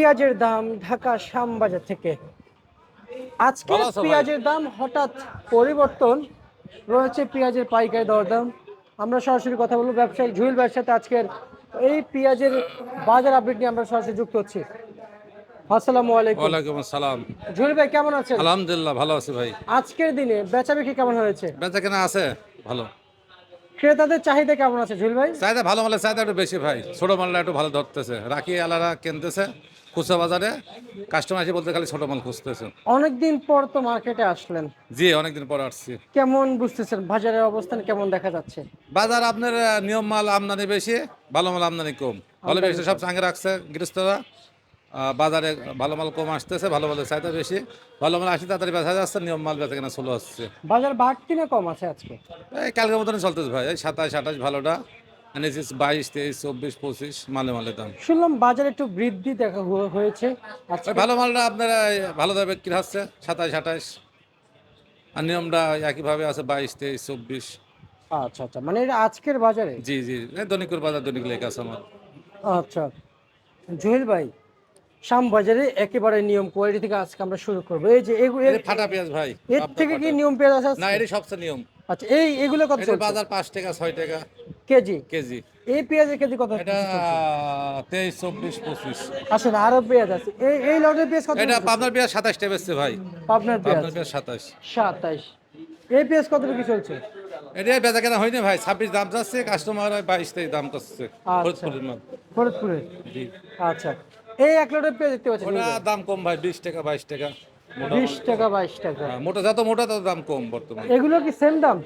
পেঁয়াজের দাম ঢাকা শ্যামবাজার থেকে। আজকে ভালো আছো ভাই? পেঁয়াজের দাম হঠাৎ পরিবর্তন রয়েছে, পেঁয়াজের পাইকারি দরদাম। আমরা সরাসরি কথা বলবো ব্যবসায়ী জুয়েল ভাইয়ের সাথে। আজকের এই পেঁয়াজের বাজার আপডেট নিয়ে আমরা সরাসরি যুক্ত হচ্ছি। আসসালামু আলাইকুম। ওয়ালাইকুম আসসালাম। জুয়েল ভাই কেমন আছেন? আলহামদুলিল্লাহ ভালো আছি ভাই। আজকের দিনে বেচা বিক্রি কেমন হয়েছে? বেচা কেনা আছে ভালো। ক্রেতাদের চাহিদা কেমন আছে জুয়েল ভাই? চাহিদা ভালো মালের চাহিদা একটু বেশি ভাই। ছোট মালটা একটু ভালো ধরতেছে, রাখি আলারা কিনতেছে খুচরা বাজারে। কাস্টমার এসে বলতে খালি ছোট মাল খুঁজতেছে। অনেকদিন পর তো মার্কেটে আসলেন, জি অনেকদিন পর আসছি। কেমন বুঝতেছেন বাজারের অবস্থান কেমন দেখা যাচ্ছে? বাজার আপনার নিয়ম মাল আমদানি বেশি, ভালো মাল আমদানি কম। ভালো বেশি সব সঙ্গে রাখছে গৃহস্থরা। বাজারে ভালো মাল কম আসতেছে, ভালো মালের চাহিদা বেশি। ভালো মাল আসি তাড়াতাড়ি বেচা যাচ্ছে, নিয়ম মাল বেচা কেনা চলে আসছে। বাজার বাড়তি না কম আছে আজকে? এই কালকের মতনই চলতেছে ভাই। এই 27 28 ভালোটা এনেছিস, 22 23 24 25 মালে মালে দাম। শুনলাম বাজারে একটু বৃদ্ধি হয়েছে আজকে। ওই ভালো মালটা আপনার ভালো দামে বিক্রি হচ্ছে 27 28, আর নিয়মটা একইভাবে আছে 22 23 24। আচ্ছা আচ্ছা, মানে এটা আজকের বাজারে। জি জি, দৈনিকের বাজার দৈনিক লেখা আছে আমার। আচ্ছা জহির ভাই, শ্যাম বাজারে একেবারে নিয়ম কোয়ালিটি থেকে আজকে আমরা শুরু করবো। এই যে এটা ফাটা পেঁয়াজ ভাই, এর আপনার থেকে কি ফাটা। নিয়ম পেঁয়াজ আছে না আজকে? এটাই সবচেয়ে নিয়ম। আচ্ছা, এগুলো কত এটার চলছে? বাজার 5 টাকা 6 টাকা কেজি? কেজি। এই পেঁয়াজের কেজি কত এটা চলছে? 23 24 25। আসলে আরো পেঁয়াজ আছে, এই লটের পেঁয়াজ কত এটা চলছে? পাবনার পেঁয়াজ 27 টাকা বেচছে ভাই। পাবনার পেঁয়াজ পাবনার পেঁয়াজ 27। 27। এই পেঁয়াজ কত বিক্রি চলছে? এটাই বেচা কেনা হয়নি ভাই, 26 দাম যাচ্ছে, কাস্টমার 22 23 দাম করছে। আচ্ছা, ফরিদপুরের মাল। ফরিদপুরে। জি। আচ্ছা, এই এক লটের পেঁয়াজ দেখতে পাচ্ছি ওটা দাম কম ভাই, 20 টাকা 22 টাকা। মোটা 20 মাল। টাকা 22 টাকা। হ্যাঁ, মোটা যত মোটা তত দাম কম বর্তমানে। এগুলো কি সেম দাম?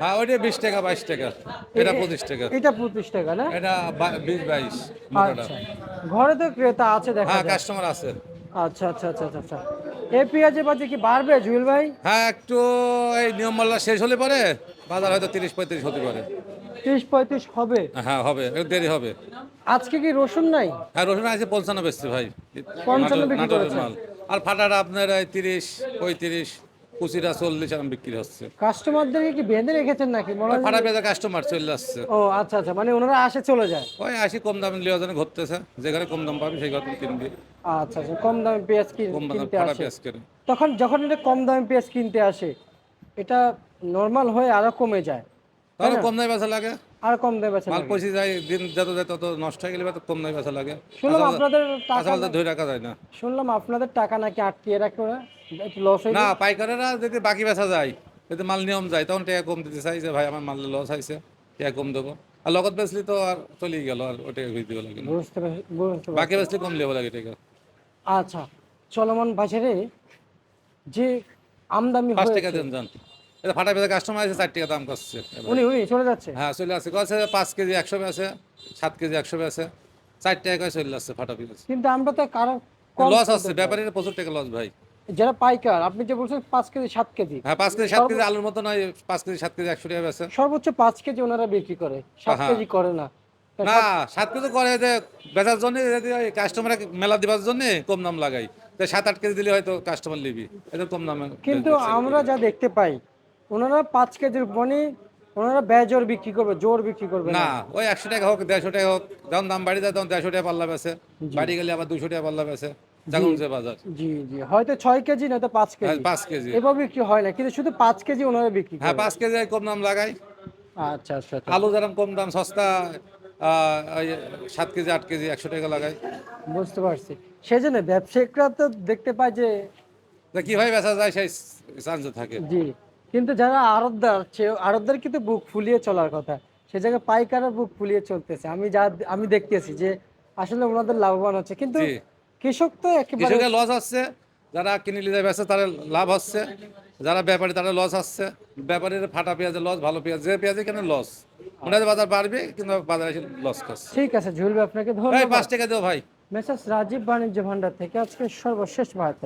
হ্যাঁ ওইটা 20 টাকা 22 টাকা। এটা 25 টাকা। এটা 25 টাকা না? এটা 20 22 মোটাটা। আচ্ছা, ঘরে তো ক্রেতা আছে দেখা হ্যাঁ যায়। কাস্টমার আছে। আচ্ছা আচ্ছা আচ্ছা আচ্ছা আচ্ছা। এই পেঁয়াজের বাজার কি বাড়বে জুয়েল ভাই? হ্যাঁ একটু এই নিয়ম মাল্লা শেষ হলে পরে বাজার হয়তো 30 35 হতে পারে। 30 35 হবে? হ্যাঁ হবে, একটু দেরি হবে। আজকে কি রসুন নাই? হ্যাঁ রসুন আছে 55 বেচছে ভাই। 55 বিক্রি নাটোরের করেছেন? মাল। আর ফাটাটা আপনার 30 35, কুচিটা 40 এরকম বিক্রি হচ্ছে। কাস্টমারদেরকে কি বেঁধে রেখেছেন নাকি মনে ওই হয়? ফাটা পেঁয়াজের কাস্টমার চলে আসছে। ও আচ্ছা আচ্ছা, মানে ওনারা আসে চলে যায়। ওই আসি কম দামে লিওয়া জন্য ঘুরতেছে, যেখানে কম দাম পাবি সেই ঘরে কিনবি। আচ্ছা আচ্ছা, কম দামে পেঁয়াজ কম দামে কিনতে ফাটা আসে। পেঁয়াজ কেনে। তখন যখন এটা কম দামে পেঁয়াজ কিনতে আসে, এটা নর্মাল হয়ে আরো কমে যায়, তাই তাহলে না? কম দামে বেচা লাগে। আর কম দামে বেচা মাল লাগে। পয়সা যায়, দিন যত যায় তত নষ্ট হয়ে গেলে তো কম দামে বেচা লাগে। শুনলাম আপনাদের টাকা কাঁচা মাল তো ধরে রাখা যায় না। শুনলাম আপনাদের টাকা নাকি আটকিয়ে রাখে ওরা, একটু লস হয়ে না যায়। পাইকারেরা যদি বাকি বেচা যায়, যদি মাল নিয়ম যায় তখন টাকা কম দিতে চাই, যে ভাই আমার মাল লস হয়েছে, টাকা কম দেবো। আর লগত বেচলি তো আর চলেই গেল, আর ওটা হয়ে দিবে লাগে না। বুঝতে বাকি পারছি। বেচলি কম লেবো লাগে টাকা। আচ্ছা, চলমান বাজারে যে আমদানি 5 টাকা হয়েছে। দেন যান। এটা ফাটা পেঁয়াজের কাস্টমার আছে 4 টাকা দাম করছে এবার। উনি উনি চলে যাচ্ছে। হ্যাঁ চলে আসছে, কছে 5 কেজি 100 আছে, 7 কেজি 100 আছে, 4 টাকা করে চলে আসছে ফাটা পেঁয়াজ। কিন্তু আমরা তো কারো কম লস কিনতে হচ্ছে, চাই। ব্যাপারীরা প্রচুর টাকা লস ভাই। যারা পাইকার, আপনি যে বলছেন 5 কেজি 7 কেজি, হ্যাঁ 5 কেজি 7 কেজি আলুর মতো নয়, 5 কেজি 7 কেজি 100 টাকা আছে। সর্বোচ্চ 5 কেজি ওনারা বিক্রি করে, 7 কেজি করে না। তা না 7 কেজি করে যে বেচার জন্য, যদি কাস্টমার মেলা দিবার জন্য কম দাম লাগাই, তো 7 8 কেজি দিলে হয়তো কাস্টমার নিবি, এটা কম দামে কিন্তু sell আমরা করি। যা দেখতে পাই, ওনারা 5 কেজির মানে ওনারা বেজোর বিক্রি করবে, জোর বিক্রি করবে না না। ওই 100 টাকা হোক 150 টাকা হোক, যখন দাম বাড়ি যায় তখন 150 টাকা পাল্লা বেছে, বাড়ি গেলে আবার 200 টাকা পাল্লা বেছে, যখন যে বাজার। জি জি, হয়তো 6 কেজি নয়তো পাঁচ হ্যাঁ কেজি 5 কেজি। এভাবে বিক্রি হয় না, কিন্তু শুধু 5 কেজি ওনারা বিক্রি হ্যাঁ করে। 5 কেজি কম দাম লাগাই। আচ্ছা আচ্ছা আচ্ছা, আলু যেরকম কম দাম সস্তা, ওই 7 কেজি 8 কেজি 100 টাকা লাগাই। বুঝতে পারছি। সেজন্য ব্যবসায়িকরা তো দেখতে পায় যে, তা কিভাবে বেচা যায় সেই চান্সে থাকে। জি, কিন্তু যারা আড়তদার, সে আড়তদার কিন্তু বুক ফুলিয়ে চলার কথা, সে জায়গায় পাইকাররা বুক ফুলিয়ে চলতেছে। আমি দেখতেছি যে আসলে ওনাদের লাভবান হচ্ছে, কিন্তু জি কৃষক তো একেবারে। কৃষকের লস হচ্ছে, যারা কিনে নিয়ে বেচে তারা লাভ হচ্ছে, যারা ব্যাপারী তারা লস হচ্ছে। ব্যাপারীর ফাটা পেঁয়াজের লস, ভালো পেঁয়াজ যে পেঁয়াজে কেন লস। ওনাদের বাজার বাড়বে কিন্তু বাজারে এসে লস খাচ্ছে। ঠিক আছে জুয়েল ভাই, আপনাকে এই ধন্যবাদ। 5 টাকা দেও ভাই। মেসার্স রাজীব বাণিজ্য ভান্ডার থেকে আজকে সর্বশেষ বার্তা।